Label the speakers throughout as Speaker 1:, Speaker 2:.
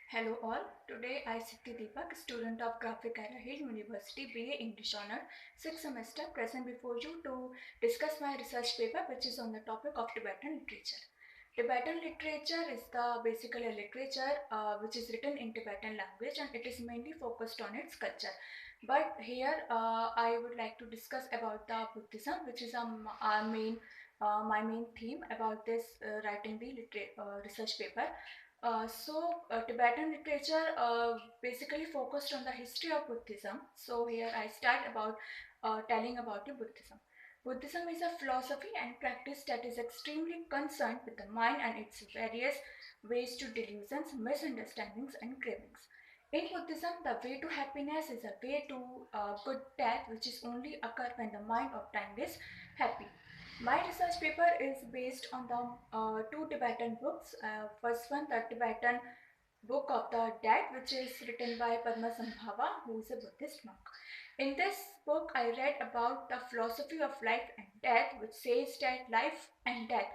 Speaker 1: Hello all. Today I Siddhi Deepak, student of Graphic Hill University, BA English Honor, 6th semester, present before you to discuss my research paper which is on the topic of Tibetan literature. Tibetan literature is the basically a literature which is written in Tibetan language and it is mainly focused on its culture. But here I would like to discuss about the Buddhism, which is my main theme about this writing the research paper. Tibetan literature basically focused on the history of Buddhism. So here I start about telling about the Buddhism. Buddhism is a philosophy and practice that is extremely concerned with the mind and its various ways to delusions, misunderstandings, and cravings. In Buddhism, the way to happiness is a way to good death, which is only occur when the mind of time is happy. My research paper is based on the two Tibetan books. First one, the Tibetan Book of the Dead, which is written by Padmasambhava, who is a Buddhist monk. In this book, I read about the philosophy of life and death, which says that life and death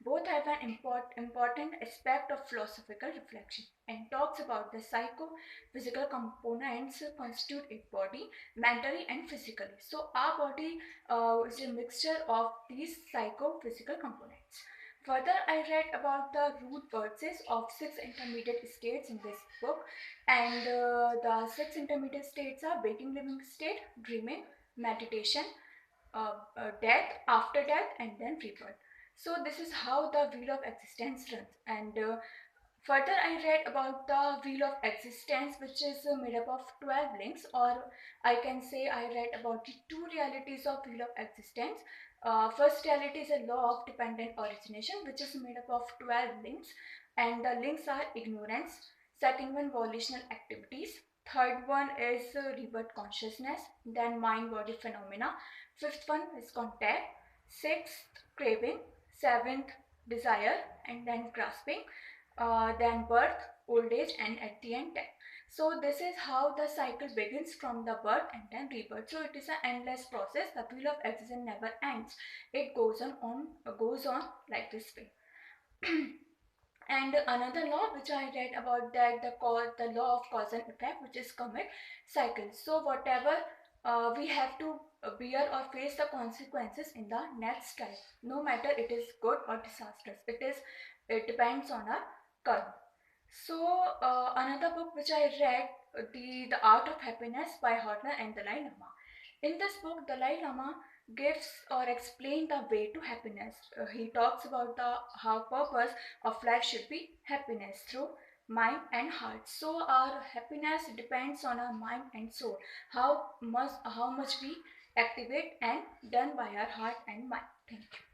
Speaker 1: both have an important aspect of philosophical reflection and talks about the psycho-physical components constitute a body mentally and physically. So our body is a mixture of these psycho-physical components. Further, I read about the root verses of six intermediate states in this book, and the six intermediate states are waking living state, dreaming, meditation, death, after death, and then rebirth. So this is how the wheel of existence runs. And further, I read about the wheel of existence, which is made up of 12 links, or I can say I read about the two realities of wheel of existence. First reality is a law of dependent origination, which is made up of 12 links, and the links are ignorance. Second one, volitional activities. Third one is rebirth consciousness, then mind body phenomena. Fifth one is contact. Sixth, craving. Seventh, desire, and then grasping, then birth, old age, and at the end death. So this is how the cycle begins from the birth and then rebirth. So it is an endless process. The wheel of existence never ends. It goes on like this way. And another law which I read about that the law of cause and effect, which is commit cycle. So whatever we have to bear or face the consequences in the next life, no matter it is good or disastrous. It depends on our karma. So another book which I read, the Art of Happiness by Horner and Dalai Lama. In this book, Dalai Lama gives or explains the way to happiness. He talks about the how purpose of life should be happiness through mind and heart. So our happiness depends on our mind and soul. How much we activate and done by our heart and mind. Thank you.